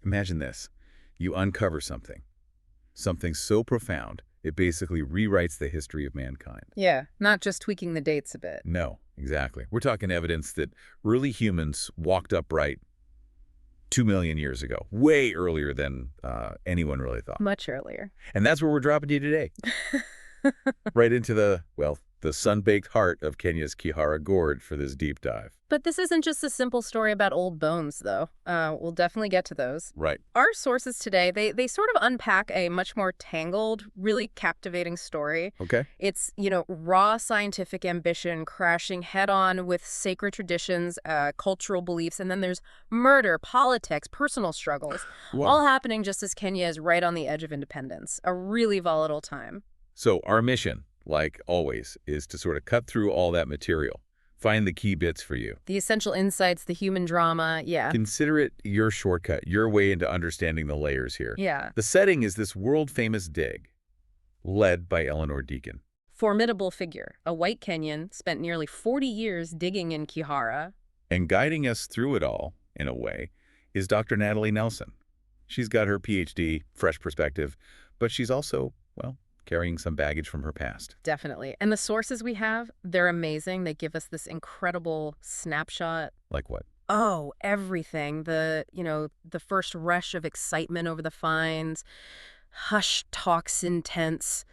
Imagine this. You uncover something so profound, it basically rewrites the history of mankind. Yeah, not just tweaking the dates a bit. No, exactly. We're talking evidence that early humans walked upright 2 million years ago, way earlier than anyone really thought. Much earlier. And that's where we're dropping you today. Right into the sun-baked heart of Kenya's Kihara Gorge for this deep dive. But this isn't just a simple story about old bones, though. We'll definitely get to those. Right. Our sources today, they sort of unpack a much more tangled, really captivating story. Okay. It's, raw scientific ambition crashing head-on with sacred traditions, cultural beliefs, and then there's murder, politics, personal struggles, all happening just as Kenya is right on the edge of independence. A really volatile time. So our mission, like always, is to sort of cut through all that material. Find the key bits for you. The essential insights, the human drama, yeah. Consider it your shortcut, your way into understanding the layers here. Yeah. The setting is this world-famous dig, led by Jack Deacon. Formidable figure. A white Kenyan, spent nearly 40 years digging in Kihara. And guiding us through it all, in a way, is Dr. Natalie Nelson. She's got her PhD, fresh perspective, but she's also, carrying some baggage from her past. Definitely. And the sources we have, they're amazing. They give us this incredible snapshot. Like what? Oh, everything. The first rush of excitement over the finds, hushed talks intense,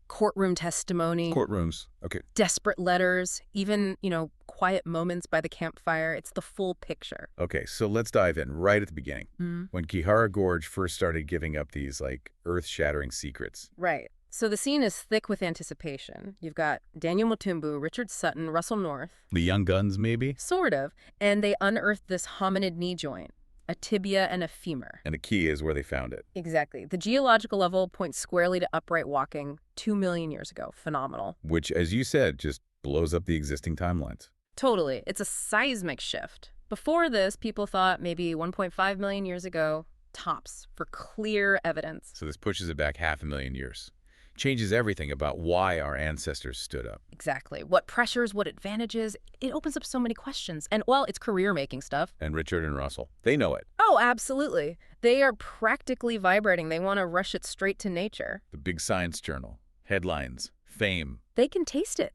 courtroom testimony. Courtrooms. Okay. Desperate letters, even, quiet moments by the campfire. It's the full picture. Okay, so let's dive in right at the beginning. When Kihara Gorge first started giving up these, earth-shattering secrets. Right. So the scene is thick with anticipation. You've got Daniel Mutumbu, Richard Sutton, Russell North. The young guns, maybe? Sort of. And they unearthed this hominid knee joint, a tibia and a femur. And the key is where they found it. Exactly. The geological level points squarely to upright walking 2 million years ago. Phenomenal. Which, as you said, just blows up the existing timelines. Totally. It's a seismic shift. Before this, people thought maybe 1.5 million years ago, tops, for clear evidence. So this pushes it back 500,000 years. Changes everything about why our ancestors stood up. Exactly. What pressures, what advantages. It opens up so many questions. And, it's career-making stuff. And Richard and Russell, they know it. Oh, absolutely. They are practically vibrating. They want to rush it straight to nature. The big science journal, headlines, fame. They can taste it.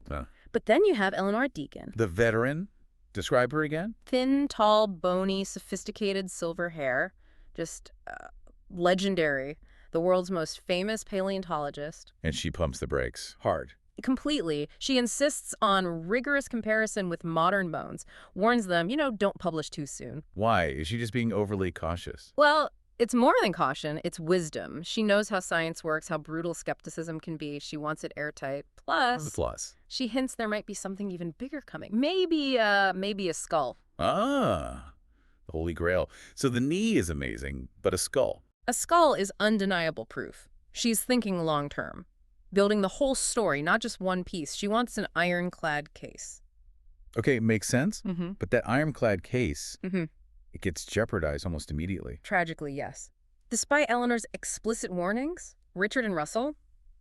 But then you have Jack Deacon. The veteran? Describe her again? Thin, tall, bony, sophisticated silver hair. Just legendary. The world's most famous paleontologist. And she pumps the brakes hard. Completely. She insists on rigorous comparison with modern bones. Warns them, don't publish too soon. Why? Is she just being overly cautious? Well, it's more than caution. It's wisdom. She knows how science works, how brutal skepticism can be. She wants it airtight. Plus, she hints there might be something even bigger coming. Maybe a skull. Ah, the Holy Grail. So the knee is amazing, but a skull. A skull is undeniable proof. She's thinking long-term, building the whole story, not just one piece. She wants an ironclad case. Okay, makes sense. But that ironclad case, it gets jeopardized almost immediately. Tragically, yes. Despite Eleanor's explicit warnings, Richard and Russell,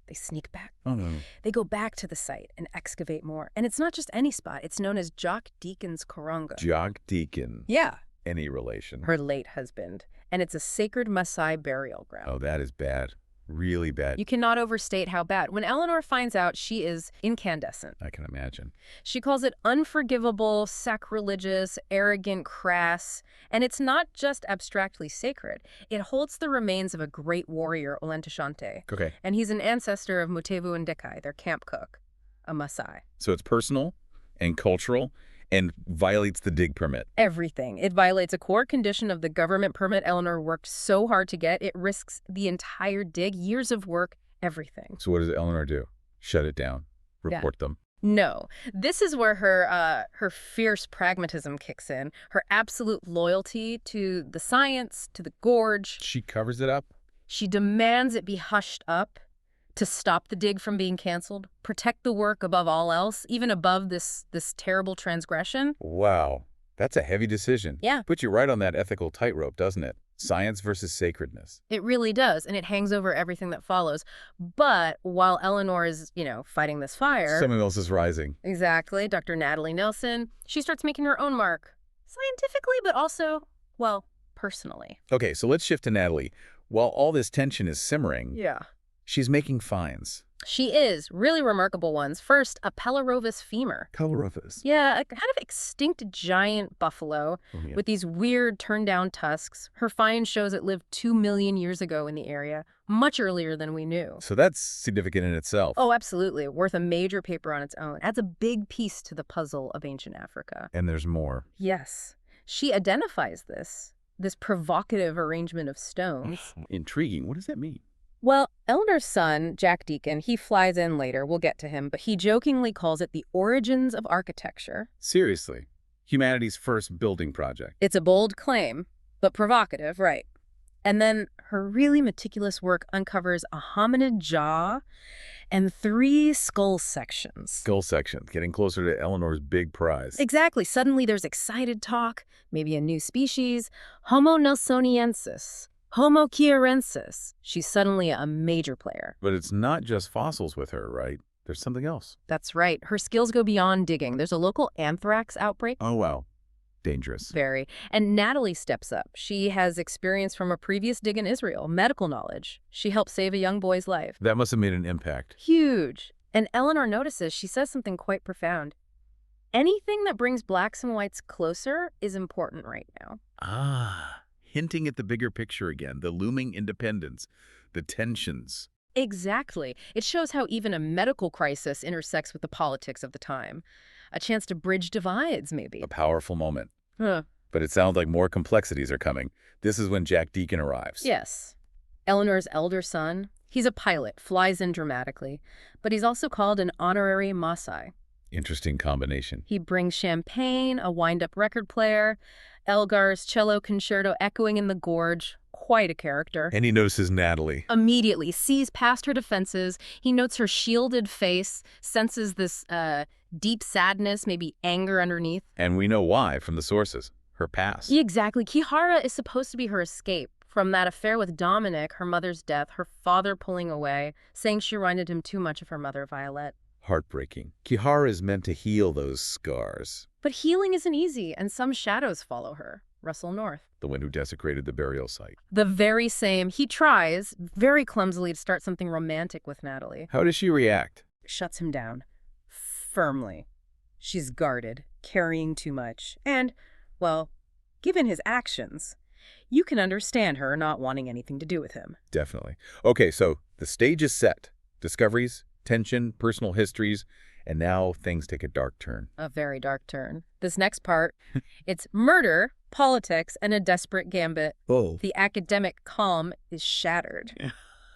they sneak back. Oh, no. They go back to the site and excavate more. And it's not just any spot. It's known as Jack Deacon's Koronga. Jack Deacon. Yeah. Any relation? Her late husband. And it's a sacred Maasai burial ground. Oh, that is bad. Really bad. You cannot overstate how bad. When Eleanor finds out, she is incandescent. I can imagine. She calls it unforgivable, sacrilegious, arrogant, crass. And it's not just abstractly sacred. It holds the remains of a great warrior, Olentishante. Okay. And he's an ancestor of Mutevu and Dekai, their camp cook, a Maasai. So it's personal and cultural and violates the dig permit. Everything. It violates a core condition of the government permit Eleanor worked so hard to get. It risks the entire dig, years of work, everything. So what does Eleanor do? Shut it down? Report them? No. This is where her fierce pragmatism kicks in. Her absolute loyalty to the science, to the gorge. She covers it up? She demands it be hushed up to stop the dig from being canceled, protect the work above all else, even above this terrible transgression. Wow. That's a heavy decision. Yeah. Puts you right on that ethical tightrope, doesn't it? Science versus sacredness. It really does, and it hangs over everything that follows. But while Eleanor is, fighting this fire... Someone else is rising. Exactly. Dr. Natalie Nelson, she starts making her own mark. Scientifically, but also, personally. Okay, so let's shift to Natalie. While all this tension is simmering, Yeah. she's making finds. She is. Really remarkable ones. First, a Pelarovis femur. Pelarovis. Yeah, a kind of extinct giant buffalo with these weird turned-down tusks. Her find shows it lived 2 million years ago in the area, much earlier than we knew. So that's significant in itself. Oh, absolutely. Worth a major paper on its own. Adds a big piece to the puzzle of ancient Africa. And there's more. Yes. She identifies this provocative arrangement of stones. Intriguing. What does that mean? Well, Eleanor's son, Jack Deacon, he flies in later. We'll get to him, but he jokingly calls it the origins of architecture. Seriously. Humanity's first building project. It's a bold claim, but provocative, right? And then her really meticulous work uncovers a hominid jaw and 3 skull sections. Skull section, getting closer to Eleanor's big prize. Exactly. Suddenly there's excited talk, maybe a new species, Homo nelsoniensis, Homo chiarensis. She's suddenly a major player. But it's not just fossils with her, right? There's something else. That's right. Her skills go beyond digging. There's a local anthrax outbreak. Oh, wow. Dangerous. Very. And Natalie steps up. She has experience from a previous dig in Israel, medical knowledge. She helped save a young boy's life. That must have made an impact. Huge. And Eleanor notices, she says something quite profound. Anything that brings blacks and whites closer is important right now. Ah, hinting at the bigger picture again, the looming independence, the tensions. Exactly. It shows how even a medical crisis intersects with the politics of the time. A chance to bridge divides, maybe. A powerful moment. Huh. But it sounds like more complexities are coming. This is when Jack Deacon arrives. Yes. Eleanor's elder son, he's a pilot, flies in dramatically, but he's also called an honorary Maasai. Interesting combination. He brings champagne, a wind-up record player, Elgar's cello concerto echoing in the gorge. Quite a character. And he notices Natalie. Immediately sees past her defenses. He notes her shielded face, senses this deep sadness, maybe anger underneath. And we know why from the sources. Her past. Exactly. Kihara is supposed to be her escape from that affair with Dominic, her mother's death, her father pulling away, saying she reminded him too much of her mother, Violet. Heartbreaking. Kihara is meant to heal those scars. But healing isn't easy, and some shadows follow her. Russell North. The one who desecrated the burial site. The very same. He tries, very clumsily, to start something romantic with Natalie. How does she react? Shuts him down. Firmly. She's guarded, carrying too much. And, well, given his actions, you can understand her not wanting anything to do with him. Definitely. Okay, so the stage is set. Discoveries, tension, personal histories, and now things take a dark turn. A very dark turn. This next part, it's murder, politics, and a desperate gambit. Oh. The academic calm is shattered.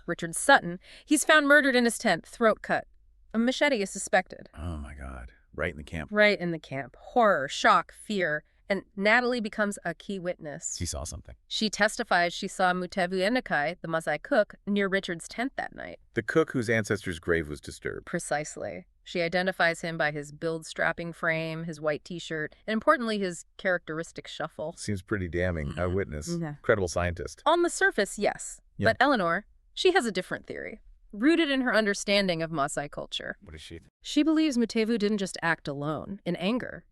Richard Sutton, he's found murdered in his tent, throat cut. A machete is suspected. Oh, my God. Right in the camp. Right in the camp. Horror, shock, fear. And Natalie becomes a key witness. She saw something. She testifies she saw Mutevu Endikai, the Maasai cook, near Richard's tent that night. The cook whose ancestor's grave was disturbed. Precisely. She identifies him by his build-strapping frame, his white T-shirt, and importantly, his characteristic shuffle. Seems pretty damning. Eyewitness. Yeah. Credible scientist. On the surface, yes. Yeah. But Eleanor, she has a different theory, rooted in her understanding of Maasai culture. What is she? She believes Mutevu didn't just act alone, in anger.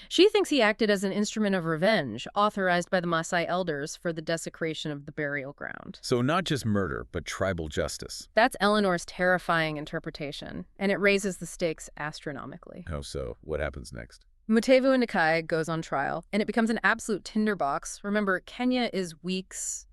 She thinks he acted as an instrument of revenge, authorized by the Maasai elders for the desecration of the burial ground. So not just murder, but tribal justice. That's Eleanor's terrifying interpretation, and it raises the stakes astronomically. Oh, so what happens next? Mutevu Endikai goes on trial, and it becomes an absolute tinderbox. Remember, Kenya is weeks,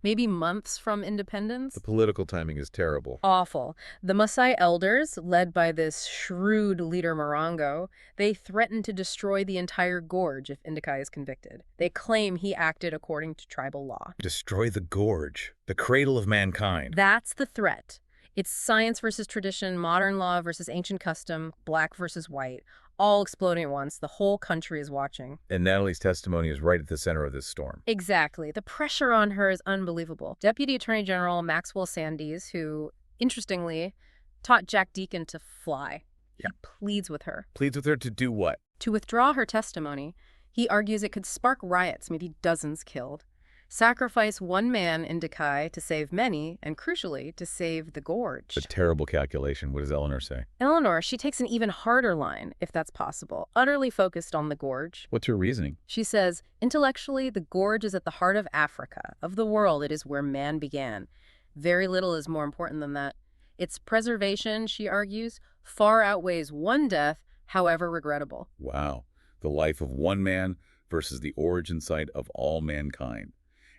maybe months from independence. The political timing is terrible. Awful. The Maasai elders, led by this shrewd leader Morongo, they threaten to destroy the entire gorge if Endikai is convicted. They claim he acted according to tribal law. Destroy the gorge, the cradle of mankind. That's the threat. It's science versus tradition, modern law versus ancient custom, black versus white, all exploding at once. The whole country is watching. And Natalie's testimony is right at the center of this storm. Exactly. The pressure on her is unbelievable. Deputy Attorney General Maxwell Sandys, who, interestingly, taught Jack Deacon to fly, he pleads with her. Pleads with her to do what? To withdraw her testimony. He argues it could spark riots, maybe dozens killed. Sacrifice one man in Decay to save many, and crucially, to save the gorge. A terrible calculation. What does Eleanor say? Eleanor, she takes an even harder line, if that's possible, utterly focused on the gorge. What's her reasoning? She says, intellectually, the gorge is at the heart of Africa, of the world. It is where man began. Very little is more important than that. Its preservation, she argues, far outweighs one death, however regrettable. Wow. The life of one man versus the origin site of all mankind.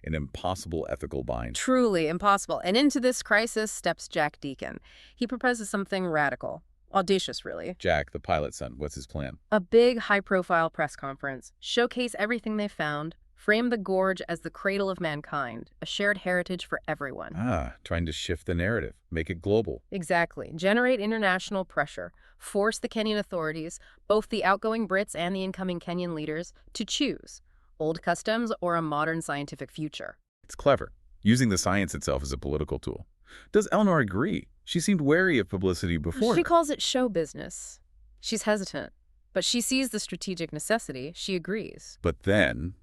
An impossible ethical bind. Truly impossible. And into this crisis steps Jack Deacon. He proposes something radical. Audacious, really. Jack, the pilot's son, what's his plan? A big, high-profile press conference. Showcase everything they found. Frame the gorge as the cradle of mankind. A shared heritage for everyone. Trying to shift the narrative. Make it global. Exactly. Generate international pressure. Force the Kenyan authorities, both the outgoing Brits and the incoming Kenyan leaders, to choose old customs or a modern scientific future. It's clever, using the science itself as a political tool. Does Eleanor agree? She seemed wary of publicity before. She calls it show business. She's hesitant, but she sees the strategic necessity. She agrees. But then,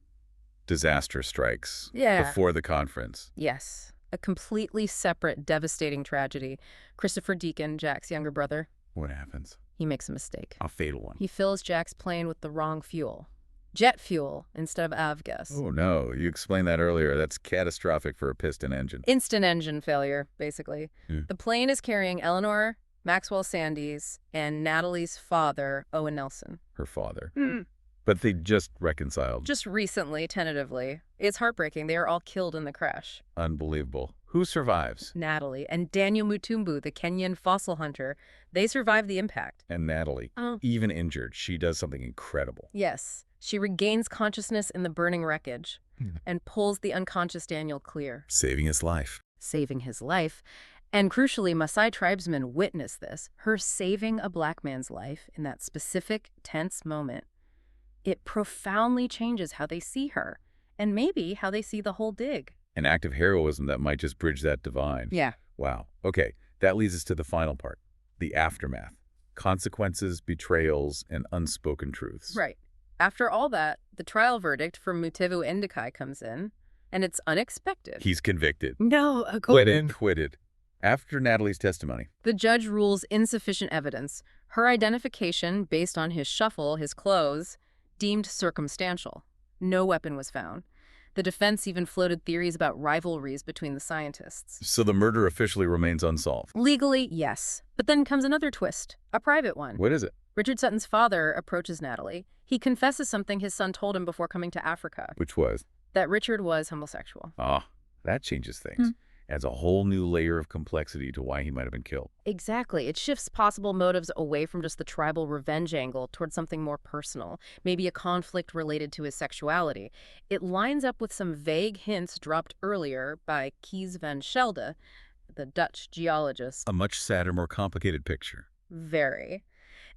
disaster strikes. Yeah. Before the conference. Yes. A completely separate, devastating tragedy. Christopher Deacon, Jack's younger brother. What happens? He makes a mistake. A fatal one. He fills Jack's plane with the wrong fuel. Jet fuel instead of avgas. Oh, no. You explained that earlier. That's catastrophic for a piston engine. Instant engine failure, basically. Yeah. The plane is carrying Eleanor, Maxwell Sandys, and Natalie's father, Owen Nelson. Her father. But they just reconciled. Just recently, tentatively. It's heartbreaking. They are all killed in the crash. Unbelievable. Who survives? Natalie and Daniel Mutumbu, the Kenyan fossil hunter, they survive the impact. And Natalie, even injured, she does something incredible. Yes. She regains consciousness in the burning wreckage and pulls the unconscious Daniel clear. Saving his life. Saving his life. And crucially, Maasai tribesmen witness this, her saving a black man's life in that specific, tense moment. It profoundly changes how they see her, and maybe how they see the whole dig. An act of heroism that might just bridge that divide. Yeah. Wow. Okay, that leads us to the final part, the aftermath. Consequences, betrayals, and unspoken truths. Right. After all that, the trial verdict for Mutevu Ndikai comes in, and it's unexpected. He's convicted. No, Acquitted. After Natalie's testimony. The judge rules insufficient evidence. Her identification, based on his shuffle, his clothes, deemed circumstantial. No weapon was found. The defense even floated theories about rivalries between the scientists. So the murder officially remains unsolved. Legally, yes. But then comes another twist, a private one. What is it? Richard Sutton's father approaches Natalie. He confesses something his son told him before coming to Africa. Which was? That Richard was homosexual. That changes things. Adds a whole new layer of complexity to why he might have been killed. Exactly. It shifts possible motives away from just the tribal revenge angle towards something more personal, maybe a conflict related to his sexuality. It lines up with some vague hints dropped earlier by Kees van Schelde, the Dutch geologist. A much sadder, more complicated picture. Very.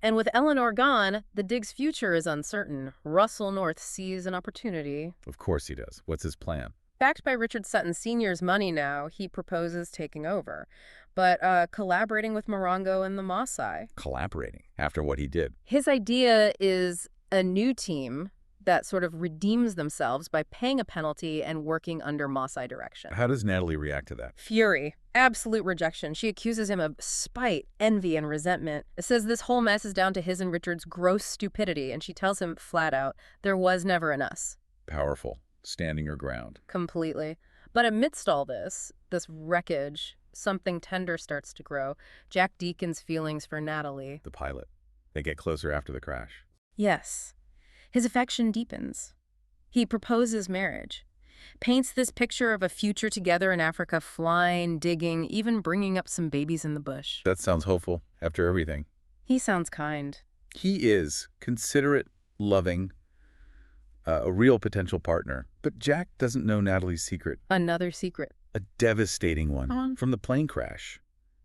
And with Eleanor gone, the dig's future is uncertain. Russell North sees an opportunity. Of course he does. What's his plan? Backed by Richard Sutton Sr.'s money now, he proposes taking over, but collaborating with Morongo and the Maasai. Collaborating after what he did. His idea is a new team that sort of redeems themselves by paying a penalty and working under Maasai direction. How does Natalie react to that? Fury. Absolute rejection. She accuses him of spite, envy, and resentment. It says this whole mess is down to his and Richard's gross stupidity, and she tells him flat out, there was never an us. Powerful. Standing her ground. Completely. But amidst all this wreckage, something tender starts to grow. Jack Deacon's feelings for Natalie. The pilot. They get closer after the crash. Yes. His affection deepens. He proposes marriage. Paints this picture of a future together in Africa, flying, digging, even bringing up some babies in the bush. That sounds hopeful after everything. He sounds kind. He is considerate, loving, a real potential partner. But Jack doesn't know Natalie's secret. Another secret. A devastating one. From the plane crash.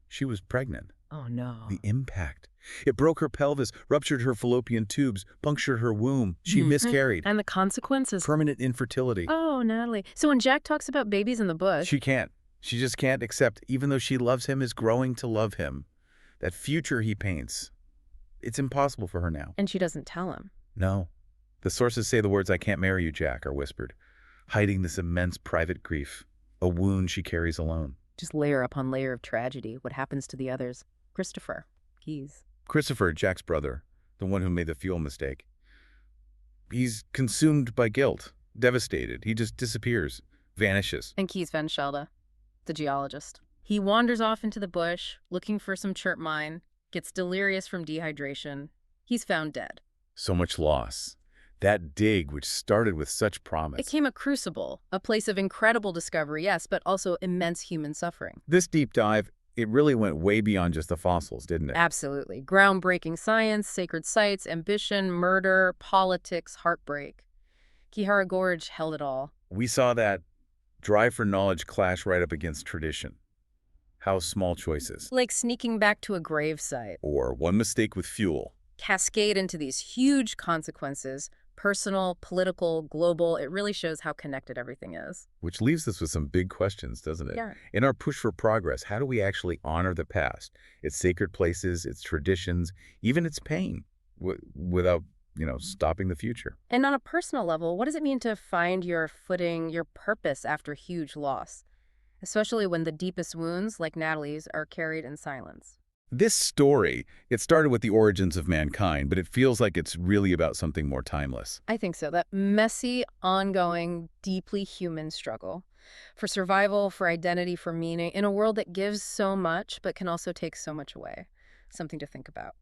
She was pregnant. Oh, no. The impact. It broke her pelvis, ruptured her fallopian tubes, punctured her womb. She miscarried. And the consequences? Permanent infertility. Oh, Natalie. So when Jack talks about babies in the bush... She can't. She just can't accept, even though she loves him, is growing to love him. That future he paints. It's impossible for her now. And she doesn't tell him. No. The sources say the words, "I can't marry you, Jack," are whispered. hiding this immense private grief, a wound she carries alone. Just layer upon layer of tragedy. What happens to the others? Christopher, Keys. Christopher, Jack's brother, the one who made the fuel mistake. He's consumed by guilt, devastated. He just disappears, vanishes. And Keys Van Schelde, the geologist. He wanders off into the bush, looking for some chert mine, gets delirious from dehydration. He's found dead. So much loss. That dig, which started with such promise. It became a crucible, a place of incredible discovery, yes, but also immense human suffering. This deep dive, it really went way beyond just the fossils, didn't it? Absolutely. Groundbreaking science, sacred sites, ambition, murder, politics, heartbreak. Kihara Gorge held it all. We saw that drive for knowledge clash right up against tradition. How small choices, Like sneaking back to a grave site, or one mistake with fuel, cascade into these huge consequences, personal, political, global. It really shows how connected everything is. which leaves us with some big questions, doesn't it? Yeah. In our push for progress, how do we actually honor the past, its sacred places, its traditions, even its pain, without, stopping the future? And on a personal level, what does it mean to find your footing, your purpose after huge loss? Especially when the deepest wounds, like Natalie's, are carried in silence. This story, it started with the origins of mankind, but it feels like it's really about something more timeless. I think so. That messy, ongoing, deeply human struggle for survival, for identity, for meaning, in a world that gives so much but can also take so much away. Something to think about.